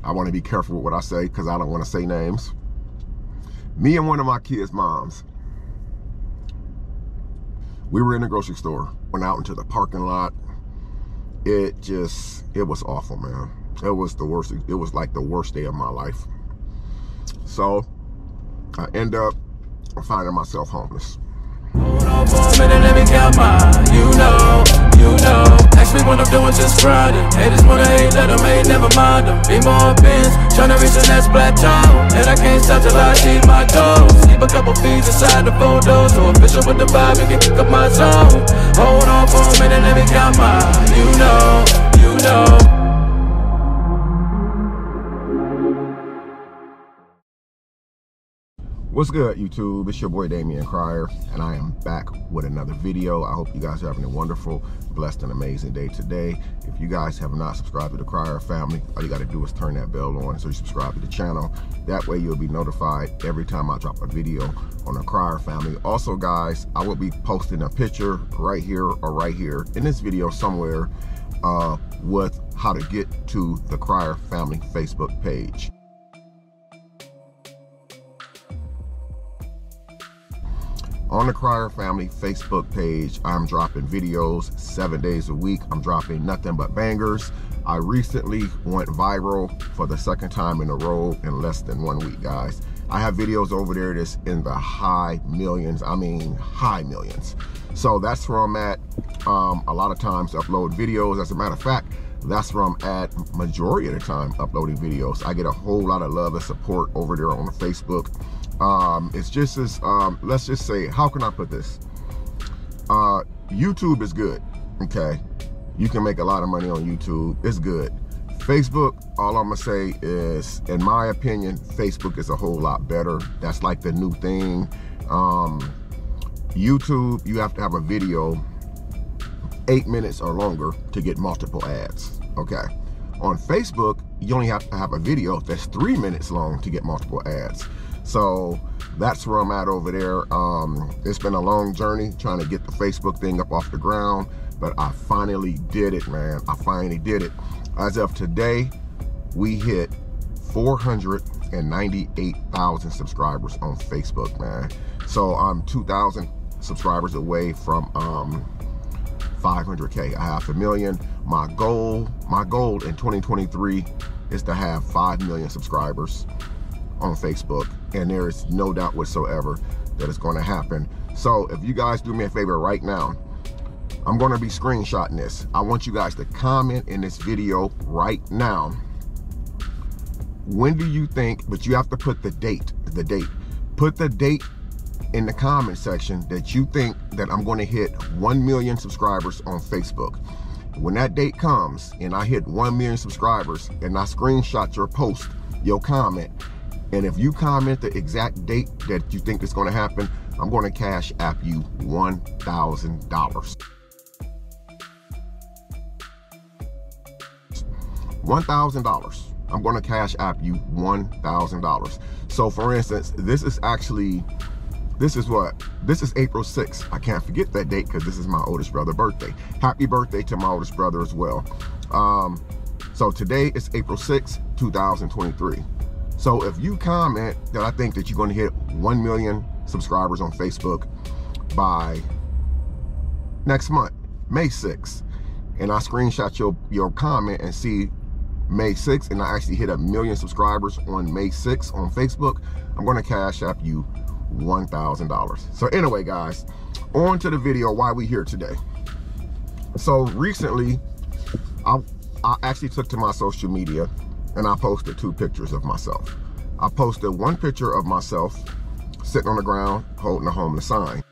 I want to be careful with what I say because I don't want to say names. Me and one of my kids' moms, we were in the grocery store, went out into the parking lot. It was awful, man. It was the worst. It was like the worst day of my life. So I end up finding myself homeless. Hold on for a minute, let me count mine. You know. Ask me what I'm doing, just grinding. Haters wanna hate, let them hate, never mind them. Be more bins, tryna reach the next plateau. And I can't stop till I achieve my goals. Keep a couple feet inside the photos. So official with the vibe, you can kick up my zone. Hold on for a minute, let me count mine. You know. What's good, YouTube? It's your boy Damian Crier, and I am back with another video. I hope you guys are having a wonderful, blessed, and amazing day today. If you guys have not subscribed to the Crier family, all you got to do is turn that bell on so you subscribe to the channel. That way you'll be notified every time I drop a video on the Crier family. Also, guys, I will be posting a picture right here or right here in this video somewhere with how to get to the Crier family Facebook page. On the Crier family Facebook page, I'm dropping videos 7 days a week. I'm dropping nothing but bangers. I recently went viral for the second time in a row in less than 1 week, guys. I have videos over there that's in the high millions. I mean, high millions. So that's where I'm at. A lot of times upload videos. As a matter of fact, that's where I'm at majority of the time uploading videos. I get a whole lot of love and support over there on Facebook. It's just as, let's just say, how can I put this? YouTube is good, okay? You can make a lot of money on YouTube. It's good. Facebook, all I'm gonna say is, in my opinion, Facebook is a whole lot better. That's like the new thing. YouTube, you have to have a video 8 minutes or longer to get multiple ads, okay? On Facebook, you only have to have a video that's 3 minutes long to get multiple ads. So that's where I'm at over there. It's been a long journey trying to get the Facebook thing up off the ground, but I finally did it, man. I finally did it. As of today, we hit 498,000 subscribers on Facebook, man. So I'm 2,000 subscribers away from 500K, a 500,000. My goal in 2023 is to have 5 million subscribers on Facebook, and there is no doubt whatsoever that it's going to happen. So if you guys do me a favor right now, I'm going to be screenshotting this. I want you guys to comment in this video right now. When do you think, but you have to put the date, put the date in the comment section that you think that I'm going to hit 1 million subscribers on Facebook. When that date comes and I hit 1 million subscribers and I screenshot your post, your comment, and if you comment the exact date that you think is going to happen, I'm going to cash app you $1,000. $1,000. I'm going to cash app you $1,000. So for instance, this is April 6th. I can't forget that date because this is my oldest brother's birthday. Happy birthday to my oldest brother as well. So today is April 6th, 2023. So if you comment that I think that you're going to hit 1 million subscribers on Facebook by next month, May 6th, and I screenshot your comment and see May 6th, and I actually hit 1 million subscribers on May 6th on Facebook, I'm going to cash app you $1,000. So anyway, guys, on to the video why we here today. So recently, I actually took to my social media and I posted 2 pictures of myself. I posted one picture of myself sitting on the ground holding a homeless sign,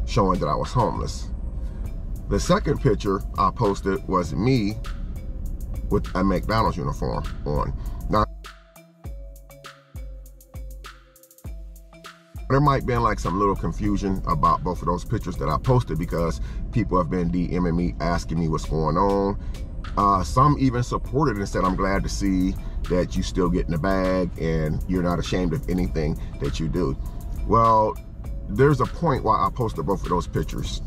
showing that I was homeless. The second picture I posted was me with a McDonald's uniform on. Now, there might have been like some little confusion about both of those pictures that I posted because people have been DMing me, asking me what's going on. Some even supported and said, I'm glad to see that you still get in the bag and you're not ashamed of anything that you do. Well, there's a point why I posted both of those pictures.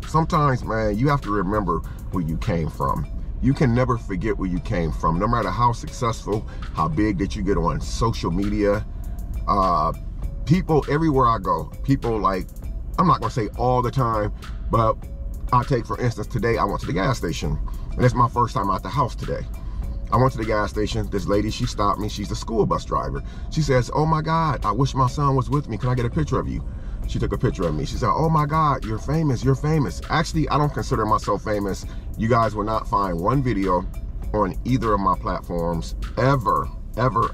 Sometimes, man, you have to remember where you came from. You can never forget where you came from, no matter how successful, how big that you get on social media. People everywhere I go, people like, I'm not gonna say all the time, but I take, for instance, today I went to the gas station, and it's my first time out the house today. I went to the gas station. This lady, she stopped me. She's the school bus driver. She says, "Oh my God, I wish my son was with me. Can I get a picture of you?" She took a picture of me. She said, "Oh my God, you're famous, you're famous." Actually, I don't consider myself famous. You guys will not find one video on either of my platforms ever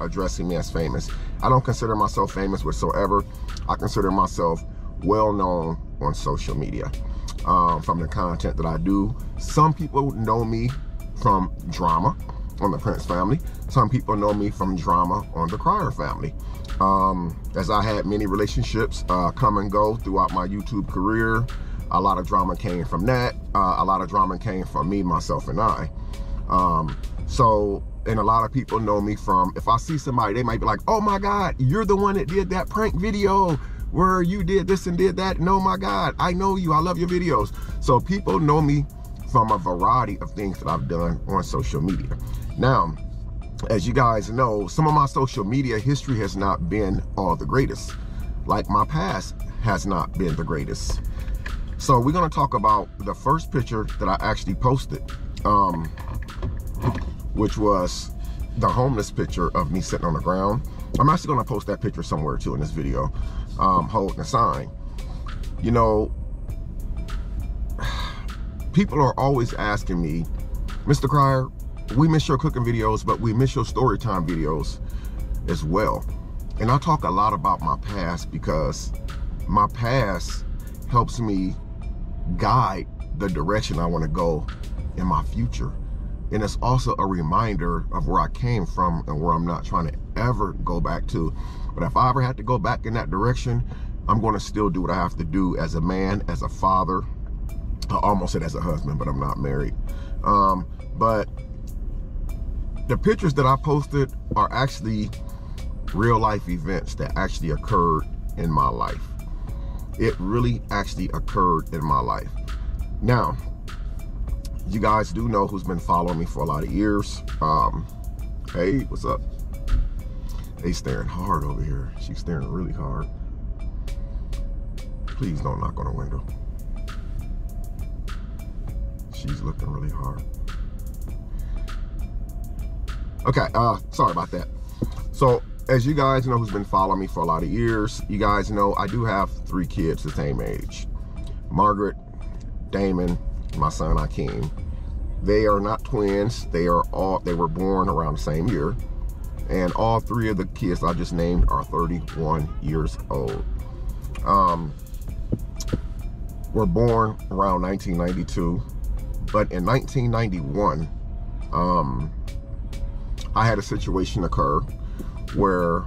addressing me as famous. I don't consider myself famous whatsoever. I consider myself well known on social media from the content that I do. Some people know me from drama on the Prince family. Some people know me from drama on the Crier family. As I had many relationships come and go throughout my YouTube career, a lot of drama came from that. A lot of drama came from me, myself, and I. And a lot of people know me from, if I see somebody, they might be like, "Oh my God, you're the one that did that prank video where you did this and did that. And oh my God, I know you, I love your videos." So people know me from a variety of things that I've done on social media. Now, as you guys know, some of my social media history has not been all the greatest. Like my past has not been the greatest. So we're gonna talk about the first picture that I actually posted, which was the homeless picture of me sitting on the ground. I'm actually gonna post that picture somewhere too in this video, holding a sign. You know, people are always asking me, "Mr. Crier, we miss your cooking videos, but we miss your story time videos as well." And I talk a lot about my past because my past helps me guide the direction I want to go in my future. And it's also a reminder of where I came from and where I'm not trying to ever go back to. But if I ever had to go back in that direction, I'm going to still do what I have to do as a man, as a father. I almost said as a husband, but I'm not married. But the pictures that I posted are actually real life events that actually occurred in my life. It really actually occurred in my life. Now, you guys do know who's been following me for a lot of years. Hey, what's up? They staring hard over here. She's staring really hard. Please don't knock on the window. She's looking really hard. Okay, sorry about that. So, as you guys know who's been following me for a lot of years, you guys know I do have 3 kids the same age. Margaret, Damon, my son Akeem. They are not twins. They were born around the same year. And all 3 of the kids I just named are 31 years old. Were born around 1992. But in 1991, I had a situation occur where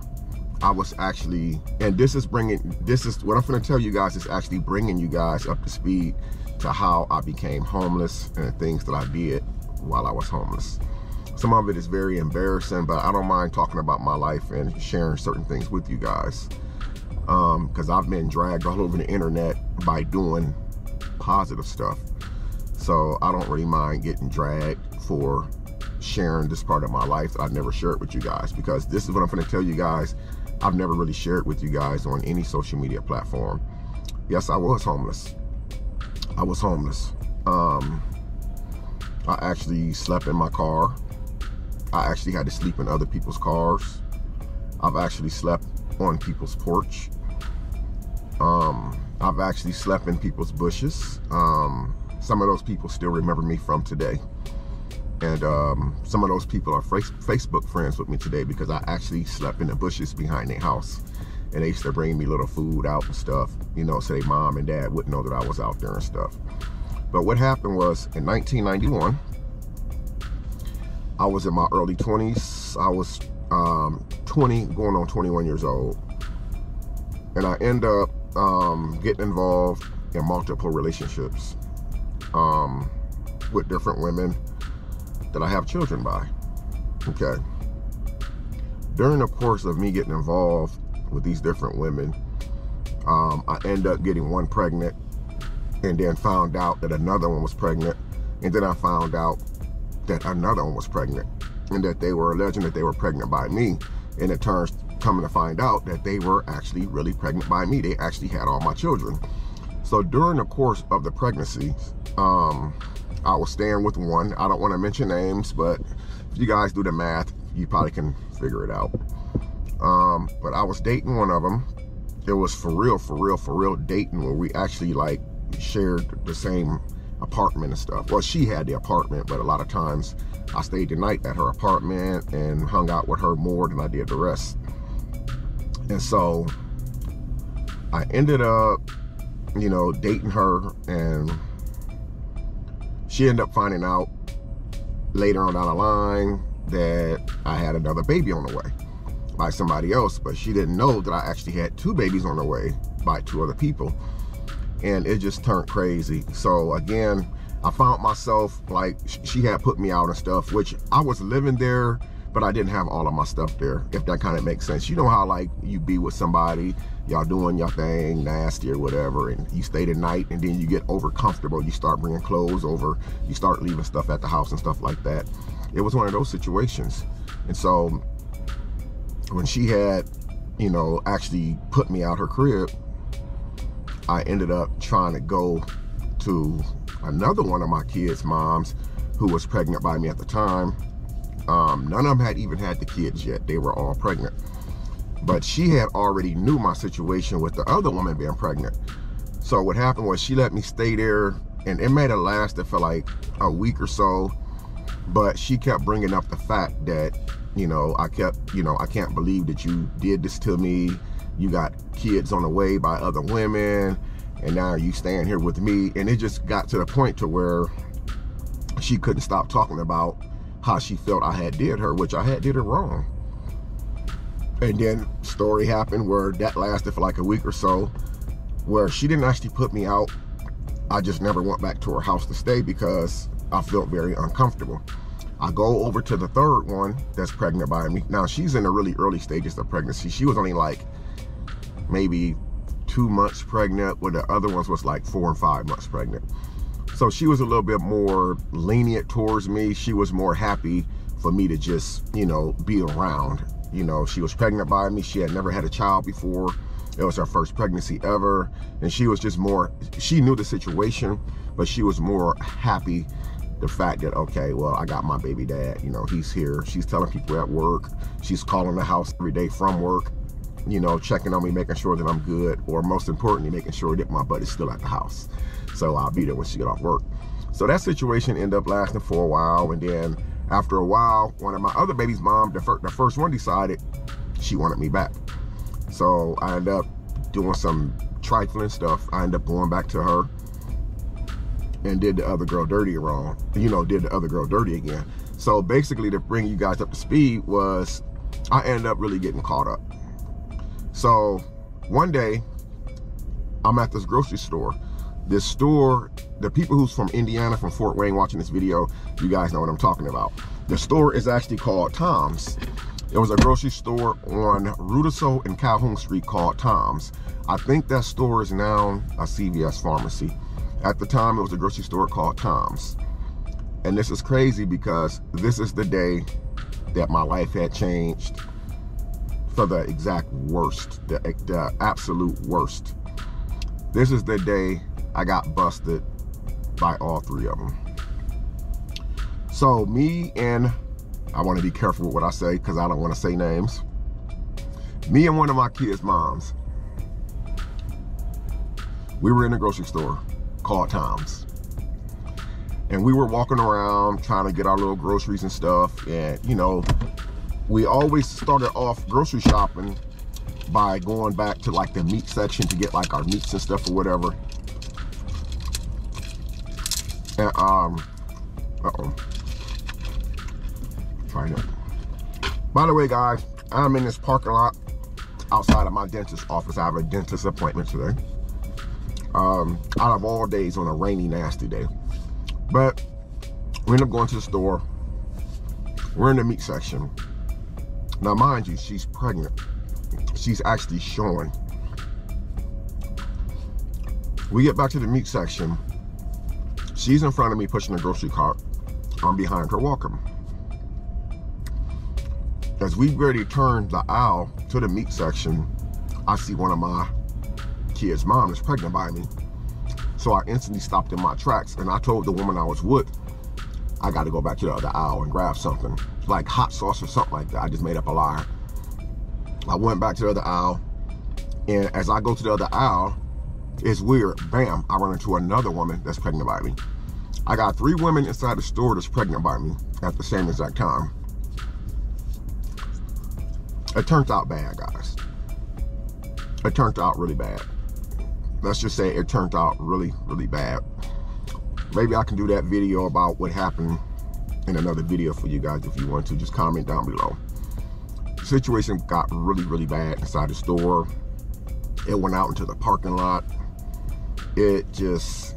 I was actually, and this is what I'm going to tell you guys is actually bringing you guys up to speed to how I became homeless and the things that I did while I was homeless. Some of it is very embarrassing, but I don't mind talking about my life and sharing certain things with you guys, because I've been dragged all over the internet by doing positive stuff. So I don't really mind getting dragged for sharing this part of my life that I've never shared with you guys, because this is what I'm going to tell you guys. I've never really shared with you guys on any social media platform. Yes, I was homeless. I was homeless. I actually slept in my car. I actually had to sleep in other people's cars. I've actually slept on people's porch. I've actually slept in people's bushes. Some of those people still remember me from today. And some of those people are Facebook friends with me today because I actually slept in the bushes behind their house. And they used to bring me little food out and stuff, you know, so their mom and dad wouldn't know that I was out there and stuff. But what happened was, in 1991, I was in my early 20s. I was 20, going on 21 years old. And I end up getting involved in multiple relationships with different women that I have children by. Okay. During the course of me getting involved with these different women, I end up getting one pregnant, and then found out that another one was pregnant, and then I found out that another one was pregnant, and that they were alleging that they were pregnant by me, and it turns coming to find out that they were actually really pregnant by me. They actually had all my children. So during the course of the pregnancy, I was staying with one. I don't want to mention names, but if you guys do the math, you probably can figure it out. But I was dating one of them. It was for real dating, where we actually like shared the same apartment and stuff. Well, she had the apartment, but a lot of times I stayed the night at her apartment and hung out with her more than I did the rest. And so I ended up, you know, dating her, and she ended up finding out later on down the line that I had another baby on the way by somebody else, but she didn't know that I actually had 2 babies on the way by 2 other people. And it just turned crazy. So again, I found myself, like, she had put me out and stuff, which I was living there, but I didn't have all of my stuff there, if that kind of makes sense. You know how like you be with somebody, y'all doing your thing, nasty or whatever, and you stay the night, and then you get over comfortable, you start bringing clothes over, you start leaving stuff at the house and stuff like that. It was one of those situations. And so when she had, you know, actually put me out her crib, I ended up trying to go to another one of my kids' moms who was pregnant by me at the time. None of them had even had the kids yet. They were all pregnant. But she had already knew my situation with the other woman being pregnant. So what happened was she let me stay there, and it may have lasted for like a week or so, but she kept bringing up the fact that, you know, I can't believe that you did this to me. You got kids on the way by other women, and now you staying here with me. And it just got to the point to where she couldn't stop talking about how she felt I had did her, which I had did her wrong. And then story happened where that lasted for like a week or so, where she didn't actually put me out. I just never went back to her house to stay because I felt very uncomfortable. I go over to the third one that's pregnant by me. Now she's in the really early stages of pregnancy. She was only like maybe 2 months pregnant, where the other ones was like 4 and 5 months pregnant. So she was a little bit more lenient towards me. She was more happy for me to just, you know, be around. You know, she was pregnant by me. She had never had a child before. It was her first pregnancy ever. And she was just more, she knew the situation, but she was more happy the fact that, okay, well, I got my baby dad, you know, he's here. She's telling people at work. She's calling the house every day from work, you know, checking on me, making sure that I'm good, or most importantly, making sure that my butt is still at the house. So I'll be there when she get off work. So that situation ended up lasting for a while. And then after a while, one of my other baby's mom, the first one, decided she wanted me back. So I ended up doing some trifling stuff. I ended up going back to her and did the other girl dirty wrong. You know, did the other girl dirty again. So basically, to bring you guys up to speed, was I ended up really getting caught up. So one day, I'm at this grocery store. This store, the people who's from Indiana, from Fort Wayne, watching this video, you guys know what I'm talking about. The store is actually called Tom's. It was a grocery store on Rudiso and Calhoun Street called Tom's. I think that store is now a CVS pharmacy. At the time, it was a grocery store called Tom's. And this is crazy because this is the day that my life had changed for the exact worst, the absolute worst. This is the day I got busted by all 3 of them. So me and, I want to be careful with what I say because I don't want to say names. Me and one of my kids' moms, we were in a grocery store called Tom's. And we were walking around trying to get our little groceries and stuff. And, you know, we always started off grocery shopping by going back to like the meat section to get like our meats and stuff or whatever. And trying to. By the way, guys, I'm in this parking lot outside of my dentist's office. I have a dentist appointment today. Out of all days, on a rainy, nasty day. But we end up going to the store. We're in the meat section. Now, mind you, she's pregnant. She's actually showing. We get back to the meat section. She's in front of me pushing the grocery cart. I'm behind her walking. As we ready to turn the aisle to the meat section, I see one of my kids' mom is pregnant by me. So I instantly stopped in my tracks and I told the woman I was with, I got to go back to the other aisle and grab something, like hot sauce or something like that. I just made up a lie. I went back to the other aisle, and as I go to the other aisle, it's weird. Bam, I run into another woman that's pregnant by me. I got 3 women inside the store that's pregnant by me at the same exact time. It turned out bad, guys. It turned out really bad. Let's just say it turned out really, really bad. Maybe I can do that video about what happened in another video for you guys if you want to. Just comment down below. The situation got really, really bad inside the store. It went out into the parking lot. It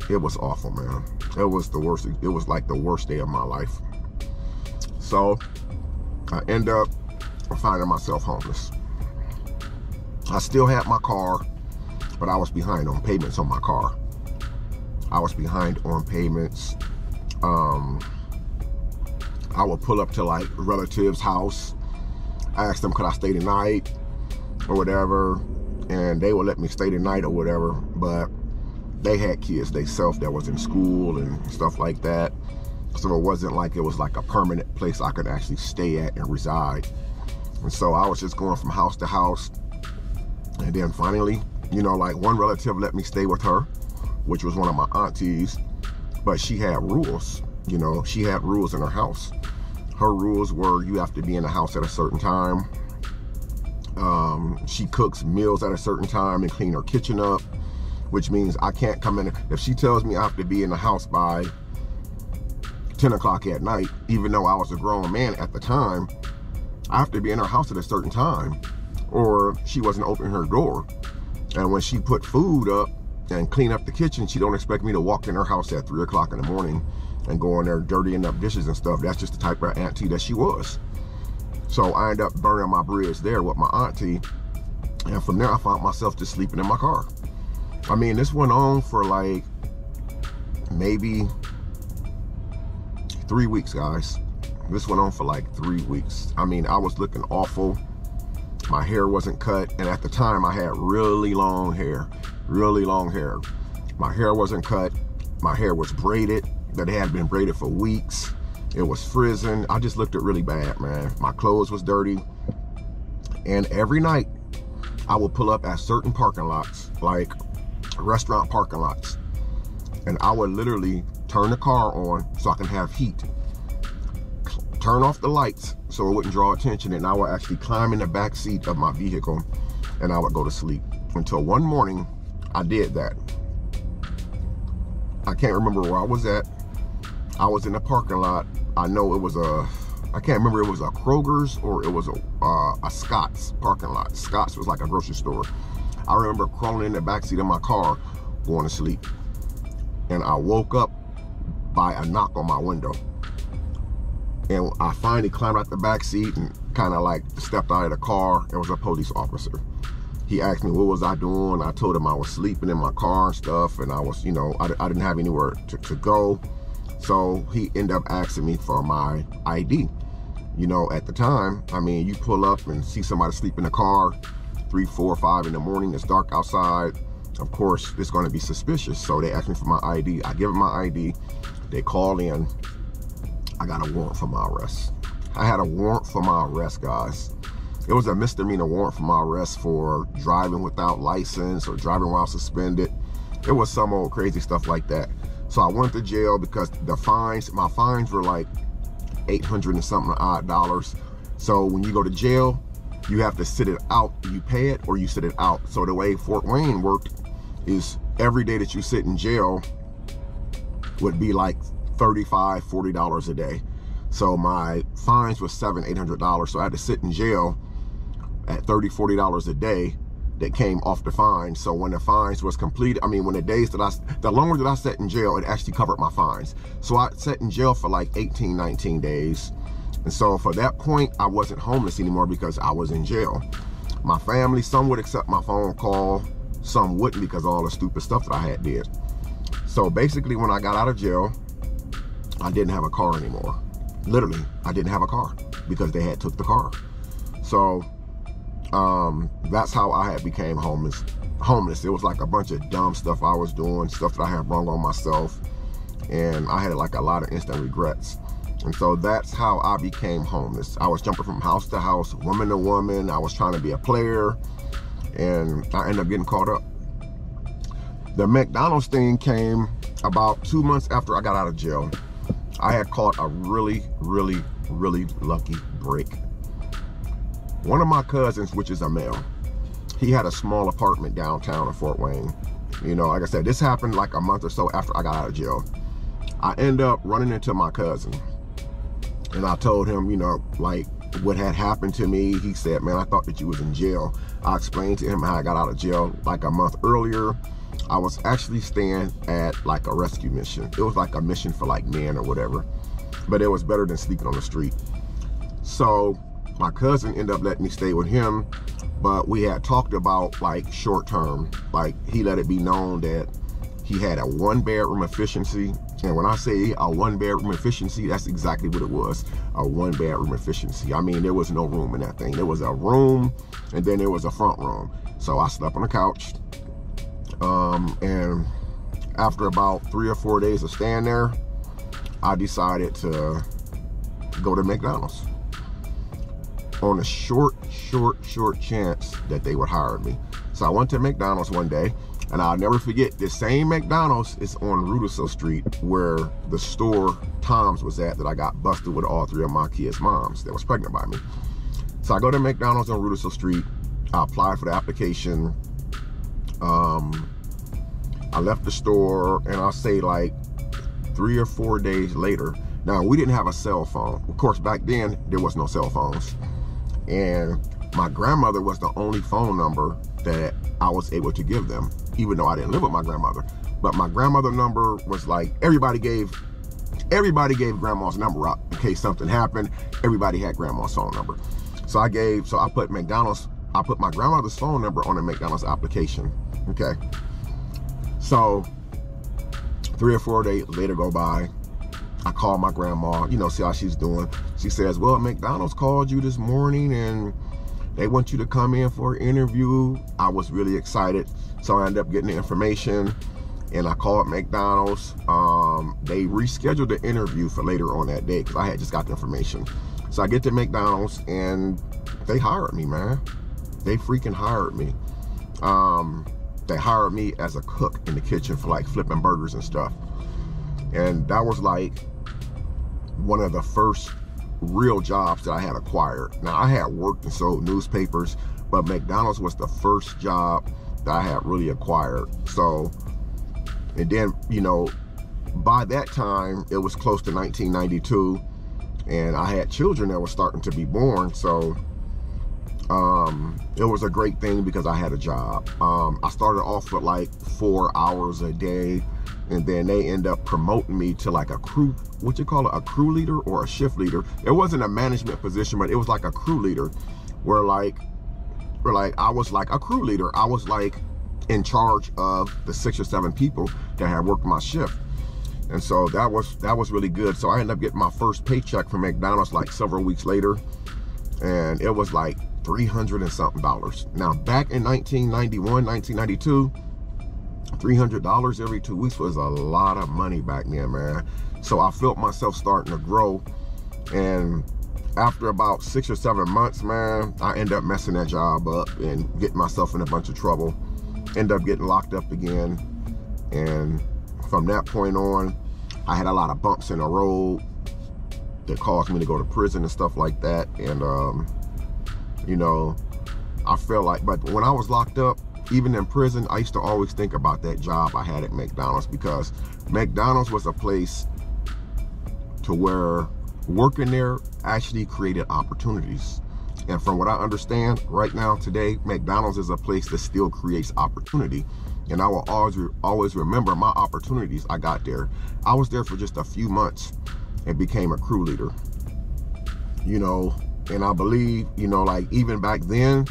was awful, man. It was the worst. It was like the worst day of my life. So I end up finding myself homeless. I still had my car, but I was behind on payments on my car. I was behind on payments. I would pull up to like relatives' house, ask them could I stay the night or whatever, and they would let me stay the night or whatever, but they had kids themselves that was in school and stuff like that. So it wasn't like it was like a permanent place I could actually stay at and reside. And so I was just going from house to house. And then finally, you know, like one relative let me stay with her, which was one of my aunties, but she had rules. You know, she had rules in her house. Her rules were you have to be in the house at a certain time. She cooks meals at a certain time and clean her kitchen up, which means I can't come in. If she tells me I have to be in the house by 10 o'clock at night, even though I was a grown man at the time, I have to be in her house at a certain time, or she wasn't opening her door. And when she put food up and clean up the kitchen, she don't expect me to walk in her house at 3 o'clock in the morning and go in there dirtying up dishes and stuff. That's just the type of auntie that she was. So I ended up burning my bridge there with my auntie. And from there, I found myself just sleeping in my car. I mean, this went on for like maybe 3 weeks, guys. This went on for like 3 weeks. I mean, I was looking awful. My hair wasn't cut. And at the time, I had really long hair. Really long hair. My hair wasn't cut. My hair was braided. That had been braided for weeks. It was frizzing. I just looked really bad, man. My clothes was dirty. And every night, I would pull up at certain parking lots, like restaurant parking lots. And I would literally turn the car on so I can have heat. Turn off the lights so it wouldn't draw attention, and I would actually climb in the back seat of my vehicle and I would go to sleep. Until one morning, I did that. I can't remember where I was at. I was in the parking lot. I know it was I can't remember if it was a Kroger's or it was a Scott's parking lot. Scott's was like a grocery store. I remember crawling in the backseat of my car, going to sleep. And I woke up by a knock on my window. And I finally climbed out the back seat and kind of like stepped out of the car. It was a police officer. He asked me what was I doing. I told him I was sleeping in my car and stuff, and I was, you know, I didn't have anywhere to go. So he ended up asking me for my ID. You know, at the time, I mean, you pull up and see somebody sleep in the car 3, 4, 5 in the morning, it's dark outside. Of course, it's going to be suspicious. So they asked me for my ID. I give them my ID. They call in. I got a warrant for my arrest. I had a warrant for my arrest, guys. It was a misdemeanor warrant for my arrest for driving without license or driving while suspended. It was some old crazy stuff like that. So I went to jail because the fines, my fines were like $800 and something odd dollars. So when you go to jail, you have to sit it out. You pay it or you sit it out. So the way Fort Wayne worked is every day that you sit in jail would be like $35, $40 a day. So my fines was $700, $800. So I had to sit in jail at $30, $40 a day that came off the fines. So when the fines was completed, I mean, when the longer that I sat in jail, it actually covered my fines. So I sat in jail for like 18, 19 days. And so for that point, I wasn't homeless anymore because I was in jail. My family, some would accept my phone call, some wouldn't because of all the stupid stuff that I had did. So basically, when I got out of jail, I didn't have a car anymore. Literally, I didn't have a car because they had took the car. So that's how I had became homeless. It was like a bunch of dumb stuff I was doing, stuff that I had wrong on myself, and I had like a lot of instant regrets. And so that's how I became homeless. I was jumping from house to house, woman to woman. I was trying to be a player, and I ended up getting caught up. The McDonald's thing came about 2 months after I got out of jail. I had caught a really, really, really lucky break. One of my cousins, which is a male, he had a small apartment downtown in Fort Wayne. You know, like I said, this happened like a month or so after I got out of jail. I end up running into my cousin, and I told him, you know, like what had happened to me. He said, man, I thought that you was in jail. I explained to him how I got out of jail like a month earlier. I was actually staying at like a rescue mission. It was like a mission for like men or whatever, but it was better than sleeping on the street. So my cousin ended up letting me stay with him, but we had talked about like short term. Like he let it be known that he had a 1-bedroom efficiency. And when I say a 1-bedroom efficiency, that's exactly what it was, a 1-bedroom efficiency. I mean, there was no room in that thing. There was a room, and then there was a front room. So I slept on the couch. And after about 3 or 4 days of staying there, I decided to go to McDonald's on a short chance that they would hire me. So I went to McDonald's one day, and I'll never forget, this same McDonald's is on Rudersville Street where the store Tom's was at that I got busted with all 3 of my kids' moms that was pregnant by me. So I go to McDonald's on Rudersville Street. I applied for the application. I left the store, and I'll say like 3 or 4 days later. Now, we didn't have a cell phone. Of course, back then, there was no cell phones. And my grandmother was the only phone number that I was able to give them, even though I didn't live with my grandmother. But my grandmother number was like, everybody gave grandma's number out in case something happened. Everybody had grandma's phone number. So I put my grandmother's phone number on the McDonald's application. Okay. So 3 or 4 days later go by. I call my grandma, you know, see how she's doing. She says, well, McDonald's called you this morning and they want you to come in for an interview. I was really excited. So I ended up getting the information, and I called McDonald's. They rescheduled the interview for later on that day because I had just got the information. So I get to McDonald's, and they hired me, man. They freaking hired me. They hired me as a cook in the kitchen for like flipping burgers and stuff. And that was like one of the first real jobs that I had acquired. Now, I had worked and sold newspapers, but McDonald's was the first job that I had really acquired. So, and then, you know, by that time, it was close to 1992, and I had children that were starting to be born. So it was a great thing because I had a job. I started off with like 4 hours a day, and then they end up promoting me to like a crew, what you call it, a crew leader or a shift leader. It wasn't a management position, but it was like a crew leader, where I was like a crew leader. I was like in charge of the 6 or 7 people that had worked my shift. And so that was really good. So I ended up getting my first paycheck from McDonald's like several weeks later, and it was like $300 and something. Now, back in 1991, 1992, $300 every 2 weeks was a lot of money back then, man. So I felt myself starting to grow, and after about 6 or 7 months, man, I ended up messing that job up and getting myself in a bunch of trouble. Ended up getting locked up again, and from that point on, I had a lot of bumps in the road that caused me to go to prison and stuff like that. And you know, I felt like, but when I was locked up, even in prison, I used to always think about that job I had at McDonald's, because McDonald's was a place to where working there actually created opportunities. And from what I understand right now today, McDonald's is a place that still creates opportunity. And I will always remember my opportunities I got there. I was there for just a few months and became a crew leader. You know, and I believe, you know, like even back then,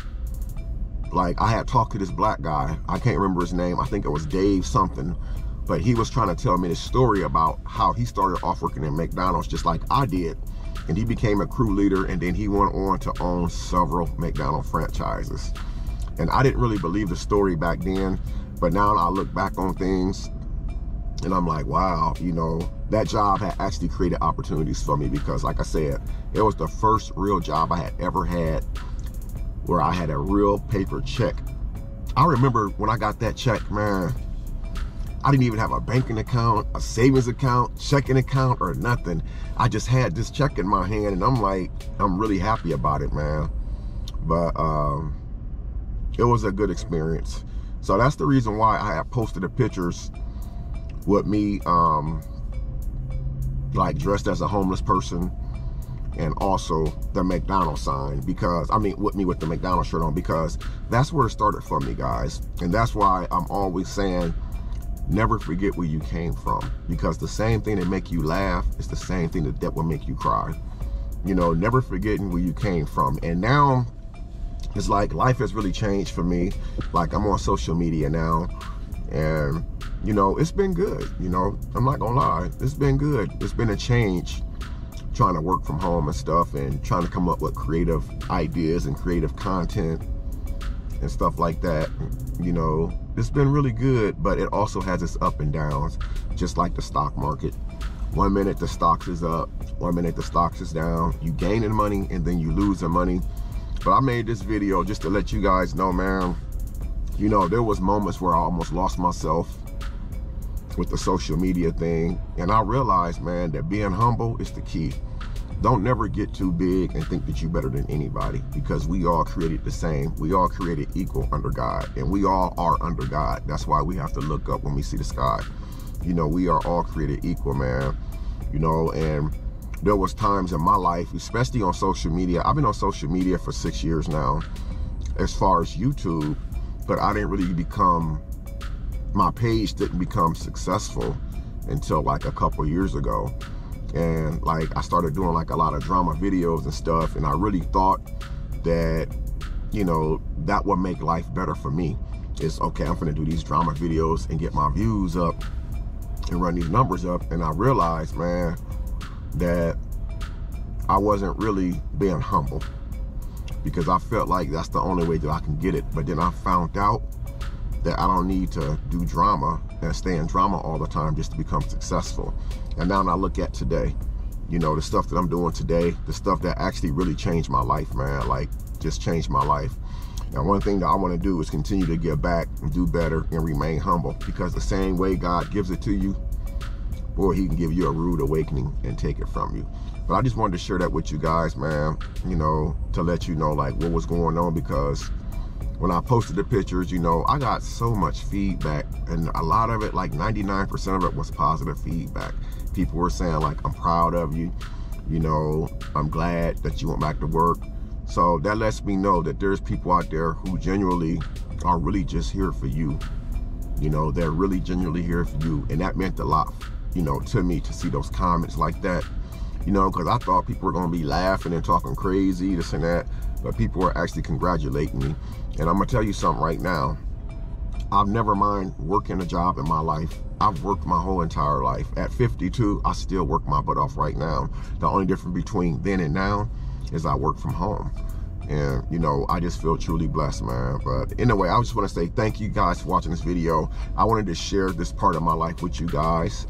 like I had talked to this black guy, I can't remember his name, I think it was Dave something, but he was trying to tell me this story about how he started off working in McDonald's just like I did, and he became a crew leader, and then he went on to own several McDonald's franchises. And I didn't really believe the story back then, but now I look back on things and I'm like, wow, you know, that job had actually created opportunities for me, because like I said, it was the first real job I had ever had where I had a real paper check. I remember when I got that check, man, I didn't even have a banking account, a savings account, checking account, or nothing. I just had this check in my hand, and I'm like, I'm really happy about it, man. But it was a good experience. So that's the reason why I have posted the pictures with me like dressed as a homeless person, and also the McDonald's sign, because I mean with me with the McDonald's shirt on, because that's where it started for me, guys. And that's why I'm always saying, never forget where you came from, because the same thing that make you laugh is the same thing that will make you cry. You know, never forgetting where you came from. And now it's like life has really changed for me. Like I'm on social media now, and you know, it's been good. You know, I'm not gonna lie, it's been good. It's been a change trying to work from home and stuff, and trying to come up with creative ideas and creative content and stuff like that. You know, it's been really good, but it also has its up and downs, just like the stock market. 1 minute the stocks is up, 1 minute the stocks is down. You gaining money and then you losing money. But I made this video just to let you guys know, man, you know, there was moments where I almost lost myself with the social media thing, and I realized, man, that being humble is the key. Don't never get too big and think that you're better than anybody, because we all created the same. We all created equal under God, and we all are under God. That's why we have to look up when we see the sky. You know, we are all created equal, man. You know, and there was times in my life, especially on social media. I've been on social media for 6 years now, as far as YouTube, but I didn't really become, my page didn't become successful until like a couple years ago. And like I started doing like a lot of drama videos and stuff, and I really thought that, you know, that would make life better for me. It's okay, I'm gonna do these drama videos and get my views up and run these numbers up. And I realized, man, that I wasn't really being humble, because I felt like that's the only way that I can get it. But then I found out that I don't need to do drama and stay in drama all the time just to become successful. And now when I look at today, you know, the stuff that I'm doing today, the stuff that actually really changed my life, man, like just changed my life. And one thing that I want to do is continue to give back and do better and remain humble, because the same way God gives it to you, boy, he can give you a rude awakening and take it from you. But I just wanted to share that with you guys, man, you know, to let you know like what was going on, because when I posted the pictures, you know, I got so much feedback, and a lot of it, like 99% of it was positive feedback. People were saying like, I'm proud of you, you know, I'm glad that you went back to work. So that lets me know that there's people out there who genuinely are really just here for you. You know, they're really genuinely here for you. And that meant a lot, you know, to me, to see those comments like that, you know, because I thought people were going to be laughing and talking crazy, this and that, but people were actually congratulating me. And I'm going to tell you something right now. I've never mind working a job in my life. I've worked my whole entire life. At 52, I still work my butt off right now. The only difference between then and now is I work from home. And, you know, I just feel truly blessed, man. But anyway, I just want to say thank you guys for watching this video. I wanted to share this part of my life with you guys.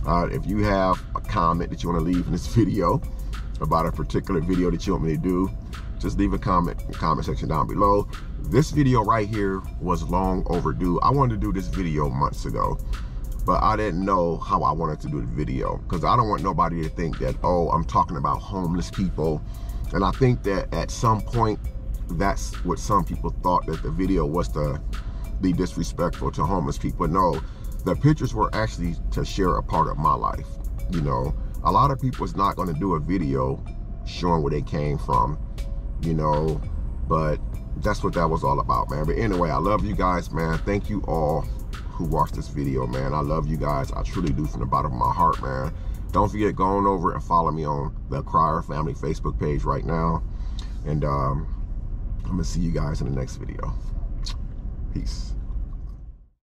If you have a comment that you want to leave in this video about a particular video that you want me to do, just leave a comment in the comment section down below. This video right here was long overdue. I wanted to do this video months ago, but I didn't know how I wanted to do the video, because I don't want nobody to think that, oh, I'm talking about homeless people. And I think that at some point, that's what some people thought, that the video was to be disrespectful to homeless people. No, the pictures were actually to share a part of my life. You know, a lot of people is not going to do a video showing where they came from, you know, but that's what that was all about, man. But anyway, I love you guys, man. Thank you all who watched this video, man. I love you guys. I truly do, from the bottom of my heart, man. Don't forget, going over and follow me on the Crier Family Facebook page right now. And I'm gonna see you guys in the next video. Peace.